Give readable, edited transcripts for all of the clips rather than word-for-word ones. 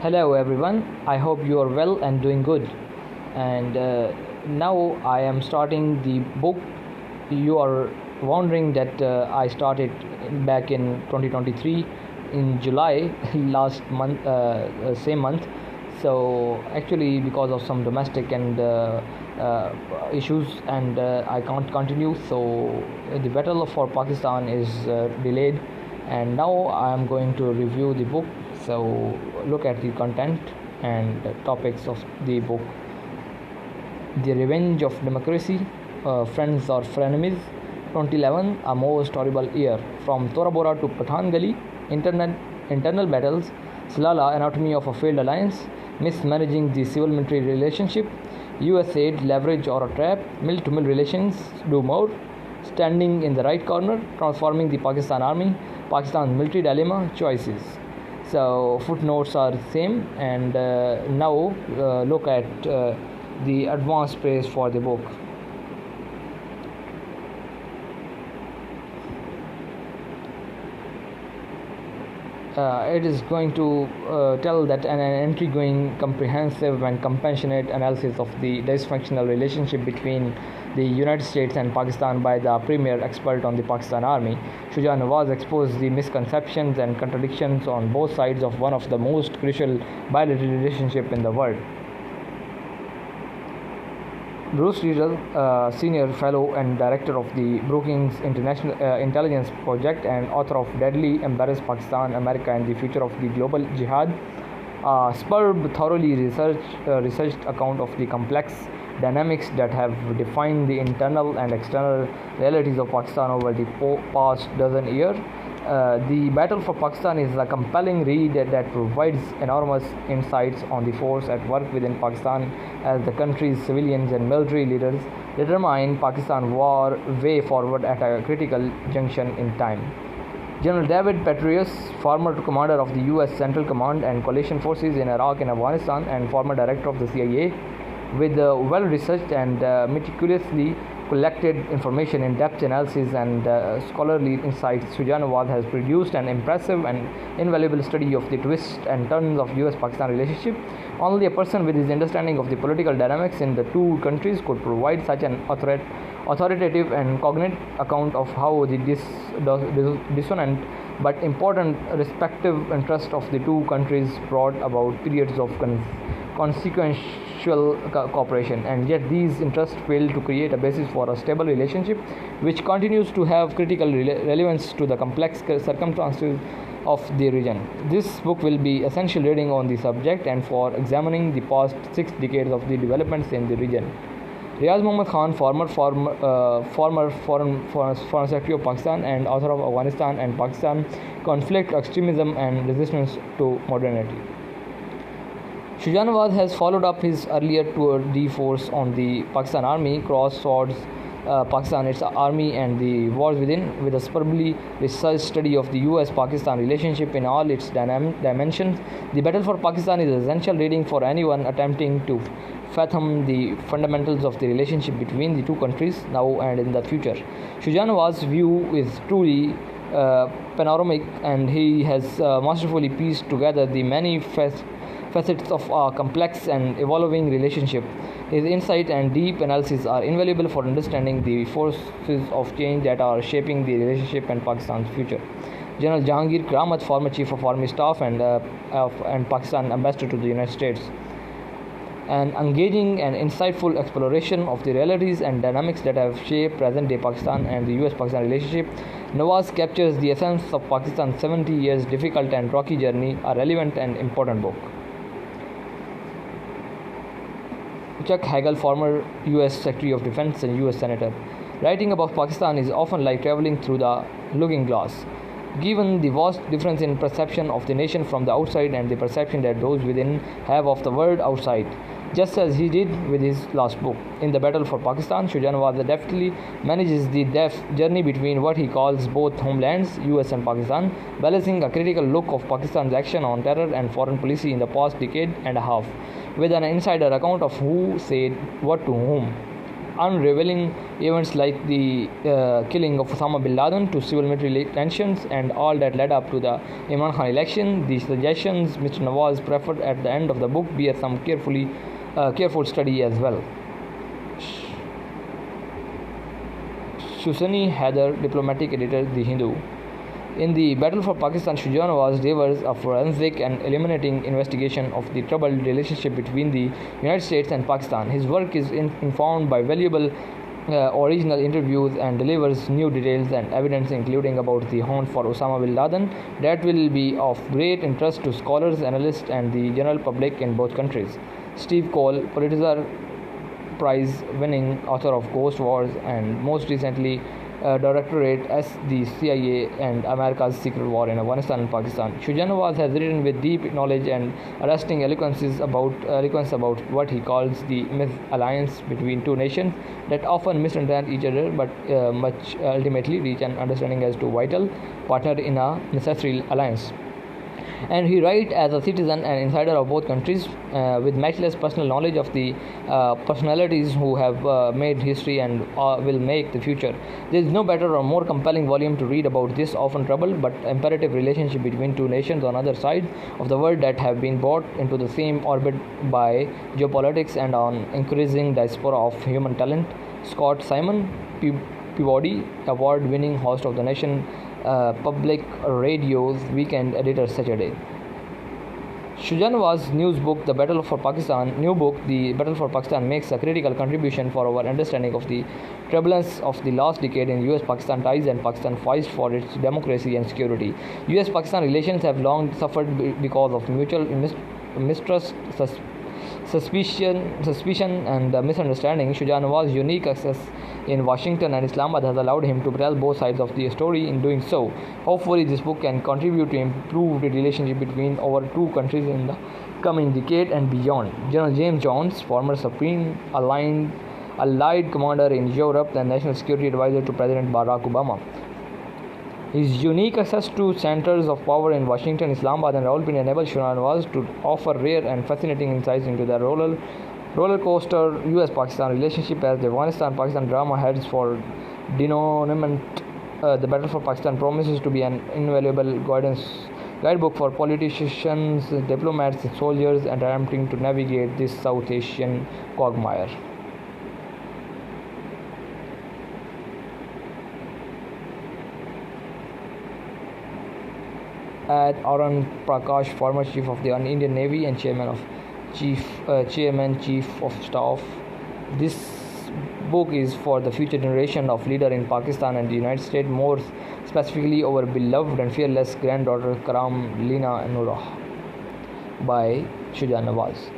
Hello everyone, I hope you are well and doing good. And now I am starting the book. You are wondering that I started back in 2023 in July last month, same month. So actually, because of some domestic and issues, and I can't continue. So the battle for Pakistan is delayed, and now I am going to review the book. So look at the content and topics of the book. The Revenge of Democracy, Friends or Frenemies, 2011, A Most Horrible Year, From Tora Bora to Pathan Gali, Internal Battles, Salala, Anatomy of a Failed Alliance, Mismanaging the Civil-Military Relationship, US Aid, Leverage or a Trap, Mill-to-Mill Relations, Do More, Standing in the Right Corner, Transforming the Pakistan Army, Pakistan's Military Dilemma, Choices. So footnotes are the same, and now look at the advanced praise for the book. It is going to tell that an intriguing, comprehensive and compassionate analysis of the dysfunctional relationship between the United States and Pakistan by the premier expert on the Pakistan Army. Shuja Nawaz exposed the misconceptions and contradictions on both sides of one of the most crucial bilateral relationships in the world. Bruce Riedel, Senior Fellow and Director of the Brookings International Intelligence Project and author of Deadly Embarrass Pakistan, America and the Future of the Global Jihad, superb, thoroughly researched account of the complex dynamics that have defined the internal and external realities of Pakistan over the past dozen years. The Battle for Pakistan is a compelling read that provides enormous insights on the force at work within Pakistan as the country's civilians and military leaders determine Pakistan's way forward at a critical junction in time. General David Petraeus, former commander of the U.S. Central Command and coalition forces in Iraq and Afghanistan and former director of the CIA, with well-researched and meticulously collected information, in-depth analysis and scholarly insights, Shuja Nawaz has produced an impressive and invaluable study of the twists and turns of US-Pakistan relationship. Only a person with his understanding of the political dynamics in the two countries could provide such an authoritative and cognate account of how the dissonant but important respective interests of the two countries brought about periods of consequential cooperation, and yet these interests fail to create a basis for a stable relationship which continues to have critical relevance to the complex circumstances of the region. This book will be essential reading on the subject and for examining the past 6 decades of the developments in the region. Riaz Muhammad Khan, former Foreign Secretary of Pakistan and author of Afghanistan and Pakistan Conflict, Extremism and Resistance to Modernity. Shuja Nawaz has followed up his earlier tour de force on the Pakistan Army, Cross Swords, Pakistan, its army and the wars within, with a superbly researched study of the US-Pakistan relationship in all its dimensions. The Battle for Pakistan is essential reading for anyone attempting to fathom the fundamentals of the relationship between the two countries now and in the future. Shuja Nawaz's view is truly panoramic, and he has masterfully pieced together the many facets of a complex and evolving relationship. His insight and deep analysis are invaluable for understanding the forces of change that are shaping the relationship and Pakistan's future. General Jahangir Karamat, former Chief of Army Staff and Pakistan Ambassador to the United States. An engaging and insightful exploration of the realities and dynamics that have shaped present-day Pakistan and the US-Pakistan relationship. Nawaz captures the essence of Pakistan's 70 years difficult and rocky journey, a relevant and important book. Chuck Hagel, former US Secretary of Defense and US Senator. Writing about Pakistan is often like traveling through the looking glass. Given the vast difference in perception of the nation from the outside and the perception that those within have of the world outside, just as he did with his last book. In The Battle for Pakistan, Shuja Nawaz deftly manages the journey between what he calls both homelands, US and Pakistan, balancing a critical look of Pakistan's action on terror and foreign policy in the past decade and a half, with an insider account of who said what to whom. unraveling events like the killing of Osama bin Laden to civil military tensions and all that led up to the Imran Khan election. The suggestions Mr. Nawaz preferred at the end of the book bear some careful study as well. Shusani Haider, diplomatic editor, The Hindu. In the battle for Pakistan, Shuja Nawaz delivers a forensic and illuminating investigation of the troubled relationship between the United States and Pakistan. His work is informed by valuable original interviews and delivers new details and evidence, including about the hunt for Osama bin Laden, that will be of great interest to scholars, analysts, and the general public in both countries. Steve Cole, Pulitzer Prize-winning author of Ghost Wars and most recently Directorate as the CIA and America's Secret War in Afghanistan and Pakistan. Shuja Nawaz has written with deep knowledge and arresting eloquence about what he calls the misalliance between two nations that often misunderstand each other but much ultimately reach an understanding as to vital partner in a necessary alliance. And he writes as a citizen and insider of both countries with matchless personal knowledge of the personalities who have made history and will make the future. There is no better or more compelling volume to read about this often troubled but imperative relationship between two nations on other sides of the world that have been brought into the same orbit by geopolitics and an increasing diaspora of human talent. Scott Simon, Peabody Award-winning host of the Nation Public Radio's Weekend Editor Saturday. Shuja Nawaz's news book, The Battle for Pakistan, makes a critical contribution for our understanding of the turbulence of the last decade in US-Pakistan ties and Pakistan fights for its democracy and security. US-Pakistan relations have long suffered because of mutual mistrust, suspicion and misunderstanding. Shuja Nawaz's unique access in Washington and Islamabad has allowed him to tell both sides of the story. In doing so, hopefully this book can contribute to improve the relationship between our two countries in the coming decade and beyond. General James Jones, former Supreme Allied Commander in Europe and National Security Advisor to President Barack Obama. His unique access to centers of power in Washington, Islamabad, and Rawalpindi enabled Shuja Nawaz to offer rare and fascinating insights into the roller coaster US-Pakistan relationship as the Afghanistan-Pakistan drama heads for denouement. The Battle for Pakistan promises to be an invaluable guidebook for politicians, diplomats, and soldiers attempting to navigate this South Asian quagmire. At Arun Prakash, former Chief of the Indian Navy and Chairman Chief of Staff. This book is for the future generation of leader in Pakistan and the United States, more specifically our beloved and fearless granddaughter Karam Lina Noorah by Shuja Nawaz.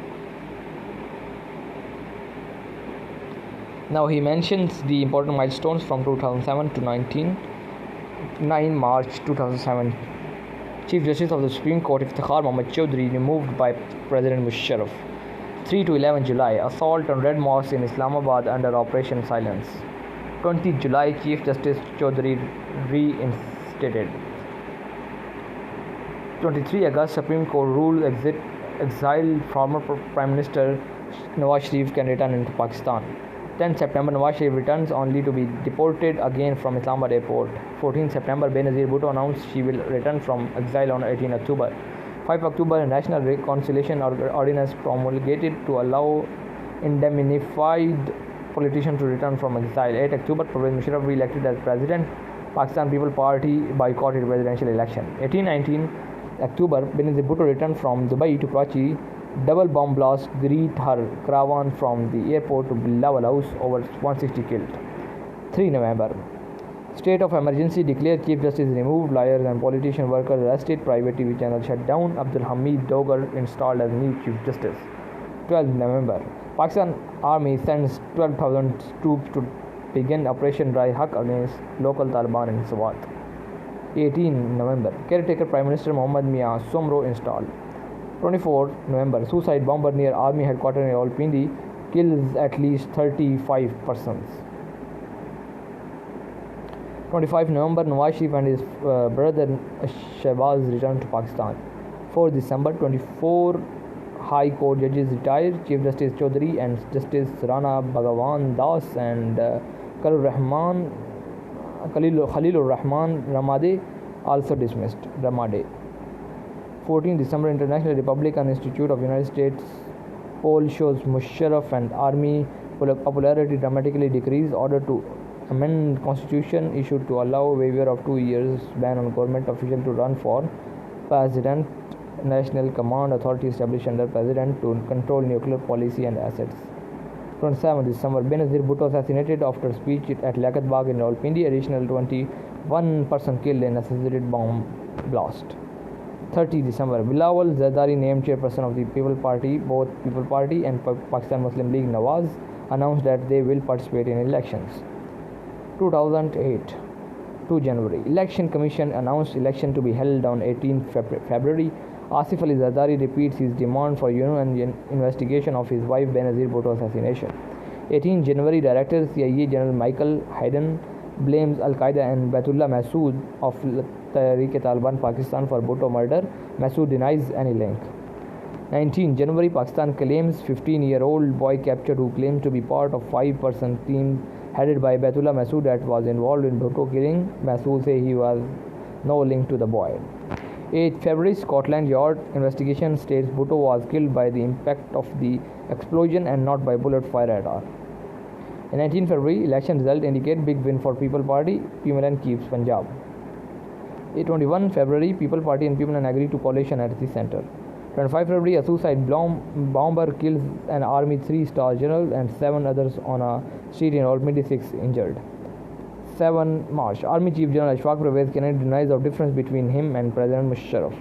Now he mentions the important milestones from 2007 to 9 March 2007. Chief Justice of the Supreme Court Iftikhar Mohammad Chaudhry removed by President Musharraf. 3 to 11 July, assault on Red Mosque in Islamabad under Operation Silence. 20 July, Chief Justice Chaudhry reinstated. 23 August, Supreme Court ruled exiled former Prime Minister Nawaz Sharif can return into Pakistan. 10 September, Nawaz Sharif returns only to be deported again from Islamabad airport. 14 September, Benazir Bhutto announced she will return from exile on 18 October. 5 October, a National Reconciliation Ordinance promulgated to allow indemnified politicians to return from exile. 8 October, Pervez Musharraf re-elected as President. Pakistan People Party boycotted presidential election. 18-19 October, Benazir Bhutto returned from Dubai to Karachi. Double bomb blast greet her caravan from the airport to Bilawal House, over 160 killed. 3 November. State of emergency declared, Chief Justice removed, lawyers and politician workers arrested, private TV channel shut down, Abdul Hamid Dogar installed as new Chief Justice. 12 November. Pakistan Army sends 12,000 troops to begin Operation Dry Haq against local Taliban in Swat. 18 November. Caretaker Prime Minister Mohammad Mia Somro installed. 24 November. Suicide bomber near Army headquarters in Rawalpindi kills at least 35 persons. 25 November. Nawaz Sharif and his brother Shehbaz returned to Pakistan. 4 December. 24 High Court judges retire. Chief Justice Chaudhary and Justice Rana Bhagavan Das and Khalilur Rahman Ramade also dismissed. Ramade. 14 December, International Republican Institute of United States poll shows Musharraf and army popularity dramatically decreased. Order to amend constitution issued to allow waiver of 2 years ban on government official to run for president. National Command Authority established under president to control nuclear policy and assets. 27 December, Benazir Bhutto assassinated after speech at Liaquat Bagh in Rawalpindi. Additional 21 person killed in associated bomb blast. 30 December, Bilawal Zardari named chairperson of the People Party. Both People Party and Pakistan Muslim League Nawaz announced that they will participate in elections. 2008 2 January, Election Commission announced election to be held on 18 February. Asif Ali Zardari repeats his demand for investigation of his wife Benazir Bhutto assassination. 18 January, Director CIA General Michael Hayden blames Al-Qaeda and Baitullah Masood of Tehreek-e-Taliban Pakistan for Bhutto murder. Masood denies any link. 19 January, Pakistan claims 15-year-old boy captured who claims to be part of 5-person team headed by Baitullah Masood that was involved in Bhutto killing. Masood says he was no link to the boy. 8 February, Scotland Yard investigation states Bhutto was killed by the impact of the explosion and not by bullet fire at all. In 19 February, election result indicate big win for People Party. PMLN keeps Punjab. 21 February, People Party and PMLN agree to coalition at the centre. 25 February, a suicide bomber kills an army 3-star general and 7 others on a street in Rawalpindi, 6 injured. 7 March, Army Chief General Ashfaq Parvez Kennedy denies of difference between him and President Musharraf.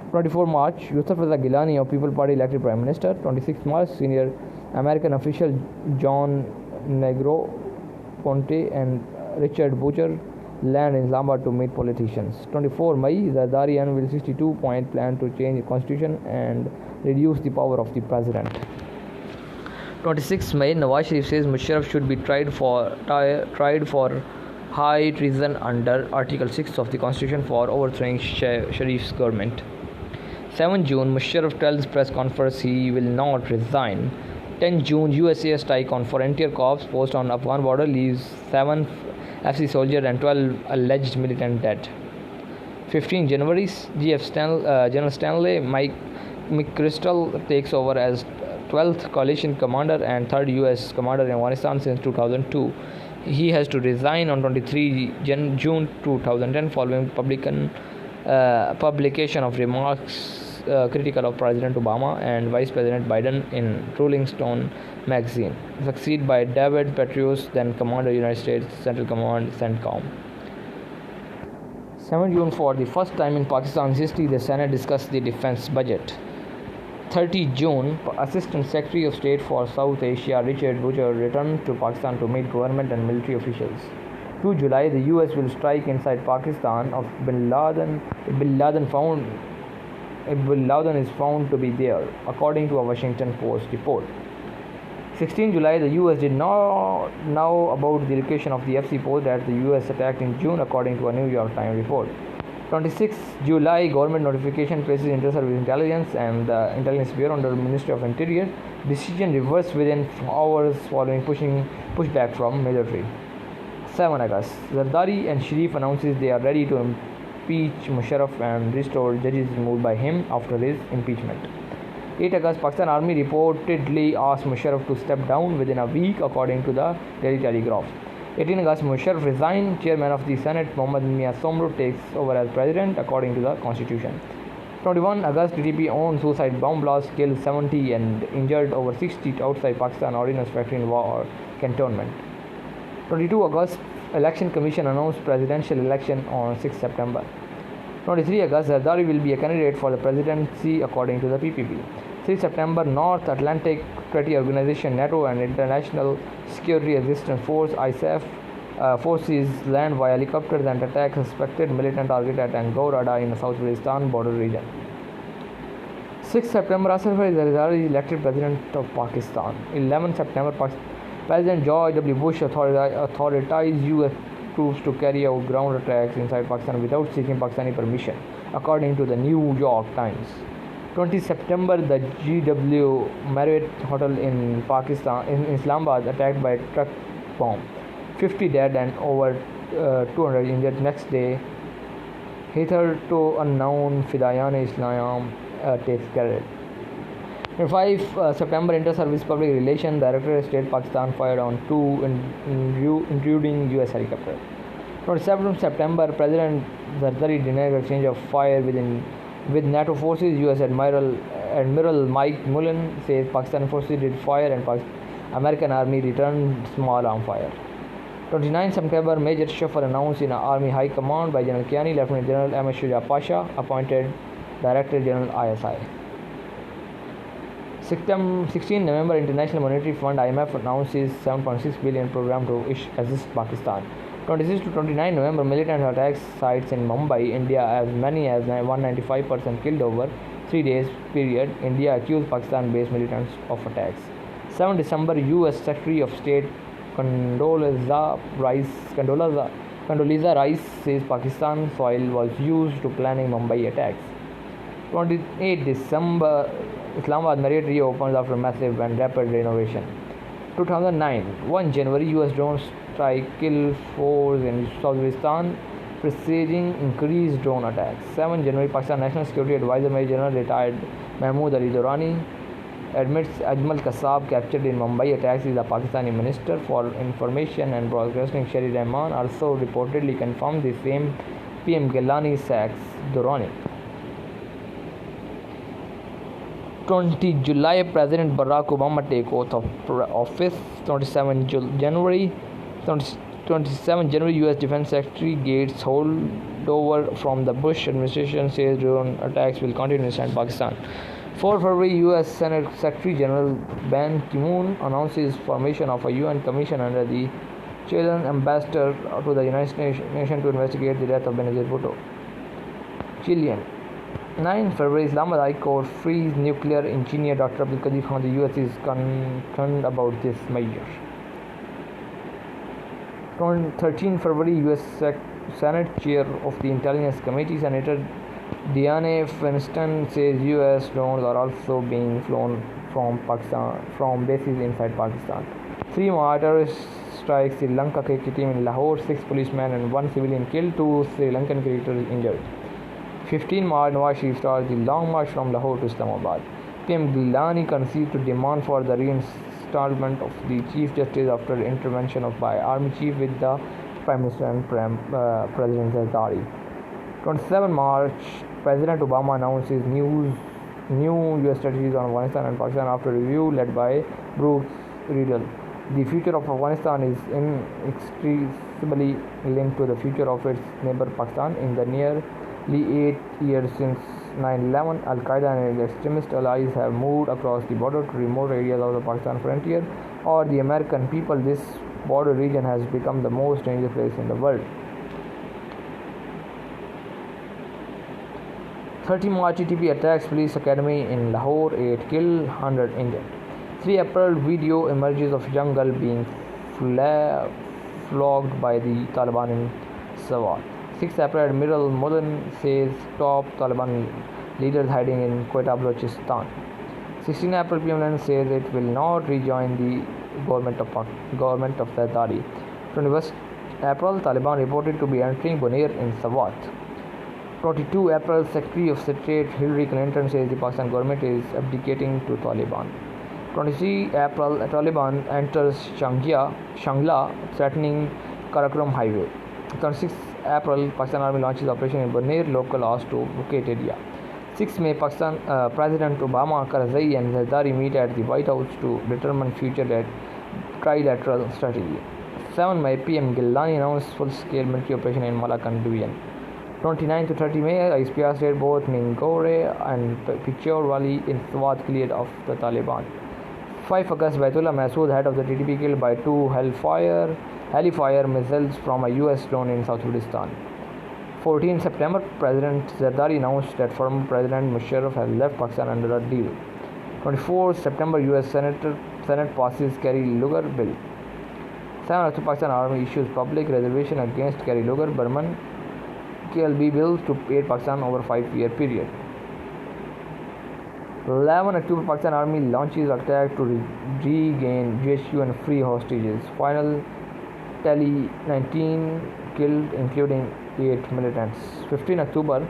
24 March, Yusuf Raza Gilani of People Party elected Prime Minister. 26 March, senior American official John Negroponte and Richard Butcher land in Islamabad to meet politicians. 24 May, Zardari unveiled 62-point plan to change the constitution and reduce the power of the president. 26 May, Nawaz Sharif says Musharraf should be tried for high treason under Article 6 of the Constitution for overthrowing Sharif's government. 7 June, Musharraf tells press conference he will not resign. 10 June, USA strike on Frontier Corps post on Afghan border leaves 7 FC soldiers and 12 alleged militant dead. 15 January, General Stanley McChrystal takes over as 12th Coalition Commander and 3rd US Commander in Afghanistan since 2002. He has to resign on 23 June 2010 following publication of remarks critical of President Obama and Vice President Biden in Rolling Stone magazine, succeeded by David Petraeus, then Commander United States Central Command CENTCOM. 7 June, for the first time in Pakistan's history, the Senate discussed the defense budget. 30 June, Assistant Secretary of State for South Asia Richard Butcher returned to Pakistan to meet government and military officials. 2 July, the US will strike inside Pakistan of Bin Laden is found to be there, according to a Washington Post report. 16 July, the US did not know about the location of the FC post that the US attacked in June, according to a New York Times report. 26 July, government notification places Inter-Service Intelligence and the Intelligence Bureau under Ministry of Interior. Decision reversed within hours following pushback from military. 7 August, Zardari and Sharif announces they are ready to impeach Musharraf and restore judges removed by him after his impeachment. 8 August, Pakistan Army reportedly asked Musharraf to step down within a week, according to the Daily Telegraph. 18 August, Musharraf resigned. Chairman of the Senate, Mohammad Mia Somro, takes over as president, according to the Constitution. 21 August, TTP-owned suicide bomb blast killed 70 and injured over 60 outside Pakistan Ordnance Factory in War Cantonment. 22 August, Election Commission announced presidential election on 6 September. 23 August, Zardari will be a candidate for the presidency, according to the PPP. 3 September, North Atlantic Treaty Organization NATO and International Security Assistance Force ISAF forces land via helicopters and attack suspected militant target at Angor Ada in the South Waziristan border region. 6 September, Asif Ali Zardari is elected president of Pakistan. 11 September, President George W. Bush authorized US troops to carry out ground attacks inside Pakistan without seeking Pakistani permission, according to the New York Times. 20 September, the GW Marriott Hotel in Pakistan, in Islamabad, attacked by truck bomb. 50 dead and over 200 injured. Next day, hitherto unknown Fidayan Islam takes credit. 5 September, Inter-Service Public Relations Directorate State Pakistan fired on two intruding US helicopter. 27 September, President Zardari denied exchange of fire with NATO forces. US Admiral Mike Mullen says Pakistani forces did fire and American Army returned small arm fire. 29 September, Major Shuffle announced in Army High Command by General Kiani, Lieutenant General M. Shuja Pasha appointed Director General ISI. 16 November, International Monetary Fund IMF announces $7.6 billion program to assist Pakistan. 26 to 29 November, militant attacks sites in Mumbai, India. As many as 195 persons killed over 3 days period. India accused Pakistan-based militants of attacks. 7 December, U.S. Secretary of State Condoleezza Rice says Pakistan soil was used to planning Mumbai attacks. 28 December, Islamabad Marriott reopens after massive and rapid renovation. 2009 1 January, US drone strike kill 4 in Southwestern, presaging increased drone attacks. 7 January, Pakistan National Security Advisor Major General retired Mahmood Ali Durrani admits Ajmal Kasab captured in Mumbai attacks is a Pakistani Minister for Information and Broadcasting Sharif Rahman also reportedly confirmed the same. PM Gilani sacks Durrani. 20 July, President Barack Obama take oath of office. 27 January, U.S. Defense Secretary Gates holdover from the Bush administration says drone attacks will continue inside Pakistan. 4 February, U.S. Senate Secretary General Ban Ki-moon announces formation of a UN commission under the Chilean ambassador to the United Nations to investigate the death of Benazir Bhutto. Chilean. 9 February, Islamabad High Court frees nuclear engineer Dr. Abdul Qadir Khan. The US is concerned about this measure. 13 February, US Senate Chair of the Intelligence Committee, Senator Dianne Feinstein says US drones are also being flown from Pakistan, from bases inside Pakistan. 3 March, terrorist strikes Sri Lanka cricket team in Lahore. 6 policemen and 1 civilian killed, 2 Sri Lankan cricketers injured. 15 March, Nawaz Sharif starts the long march from Lahore to Islamabad. PM Gilani concedes to demand for the reinstallment of the Chief Justice after intervention by Army Chief with the Prime Minister and President Zardari. 27 March, President Obama announces new US strategies on Afghanistan and Pakistan after review led by Brooks Riedel. The future of Afghanistan is inextricably linked to the future of its neighbor Pakistan. In the nearly 8 years since 9/11, Al-Qaeda and its extremist allies have moved across the border to remote areas of the Pakistan frontier or the American people. This border region has become the most dangerous place in the world. 30 March, TTP attacks police academy in Lahore, 8 killed, 100 injured. 3 April, video emerges of young girl being flogged by the Taliban in Swat. 6 April, Admiral Mullen says top Taliban leaders hiding in Quetta, Balochistan. 16 April, PM says it will not rejoin the government of Zardari. 21st April, Taliban reported to be entering Bonaire in Swat. 22 April, Secretary of State Hillary Clinton says the Pakistan government is abdicating to Taliban. 23 April, Taliban enters Shangla, threatening Karakoram Highway. 26 April, Pakistan Army launches operation in Bonaire, local asked to vacate area. 6 May, Pakistan President Obama, Karzai and Zardari meet at the White House to determine future trilateral strategy. 7 May, PM Gilani announced full-scale military operation in Malakand division. 29 to 30 May, ISPR said both Mingore and Pichor Valley in Swat cleared of the Taliban. 5 August, Baitullah Masood, head of the TTP, killed by 2 Hellfire missiles from a US drone in Southwestern. 14 September, President Zardari announced that former President Musharraf has left Pakistan under a deal. 24 September, US Senate passes Kerry Lugar bill. 7 October, Pakistan Army issues public reservation against Kerry Lugar Burman KLB bill to aid Pakistan over 5-year period. 11 October, Pakistan Army launches attack to regain GHQ and free hostages. Final tally 19 killed, including 8 militants. 15 October,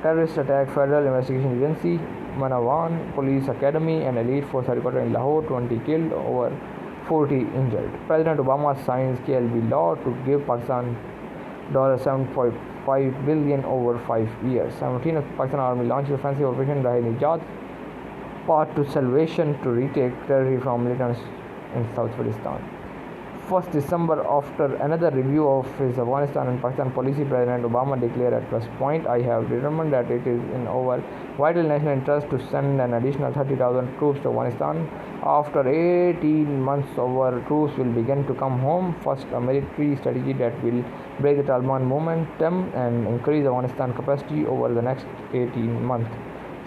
terrorist attack Federal Investigation Agency, Manawan Police Academy and Elite Force headquarters in Lahore, 20 killed, over 40 injured. President Obama signs KLB law to give Pakistan $7.5 billion over 5 years. 17th, Pakistan Army launches offensive operation Rahe-e-Nijaat, path to salvation to retake territory from militants in South Pakistan. 1st December, after another review of his Afghanistan and Pakistan policy, President Obama declared at West Point, I have determined that it is in our vital national interest to send an additional 30,000 troops to Afghanistan. After 18 months, our troops will begin to come home. First, a military strategy that will break the Taliban momentum and increase Afghanistan capacity over the next 18 months.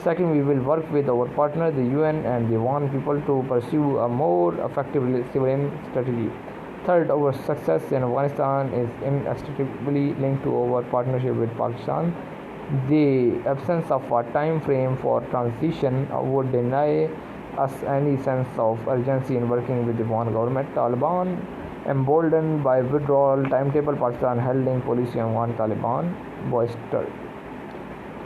Second, we will work with our partners, the UN and the Afghan people, to pursue a more effective civilian strategy. Third, our success in Afghanistan is inextricably linked to our partnership with Pakistan. The absence of a time frame for transition would deny us any sense of urgency in working with the Afghan government. Taliban, emboldened by withdrawal timetable, Pakistan holding policy on Taliban boistered.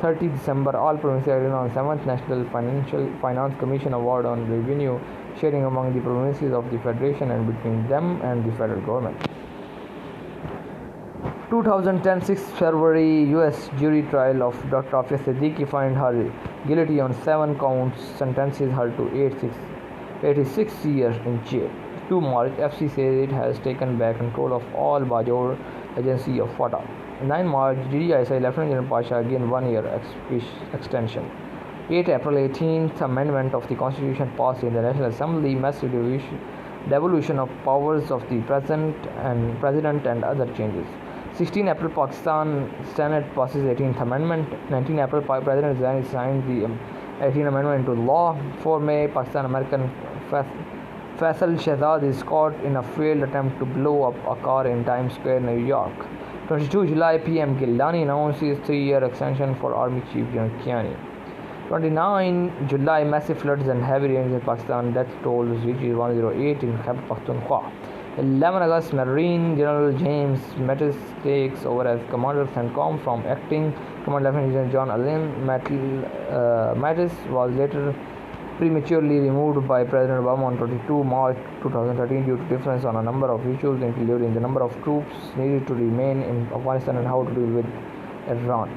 30 December, all provinces agreed on 7th National Finance Commission Award on revenue sharing among the provinces of the Federation and between them and the federal government. 2010 6 February, U.S. jury trial of Dr. Afia Siddiqui find her guilty on 7 counts, sentences her to 86 years in jail. 2 March, FC says it has taken back control of all Bajor agency of FATA. 9 March, DDISI Lieutenant General Pasha again 1 year extension. 8 April, 18th Amendment of the Constitution passed in the National Assembly, massive devolution of powers of the President and other changes. 16 April, Pakistan Senate passes 18th Amendment. 19 April, President Zaini signed the 18th Amendment into law. 4 May, Pakistan American Faisal Shehzad is caught in a failed attempt to blow up a car in Times Square, New York. 22 July, PM Gilani announces 3-year extension for Army Chief General Kiani. 29 July, massive floods and heavy rains in Pakistan, death toll reaches 108 in Khyber Pakhtunkhwa. 11 August, Marine General James Mattis takes over as Commander of CENTCOM from acting Commander Lieutenant General John Allen. Mattis was later prematurely removed by President Obama on 22 March 2013 due to difference on a number of issues, including the number of troops needed to remain in Afghanistan and how to deal with Iran.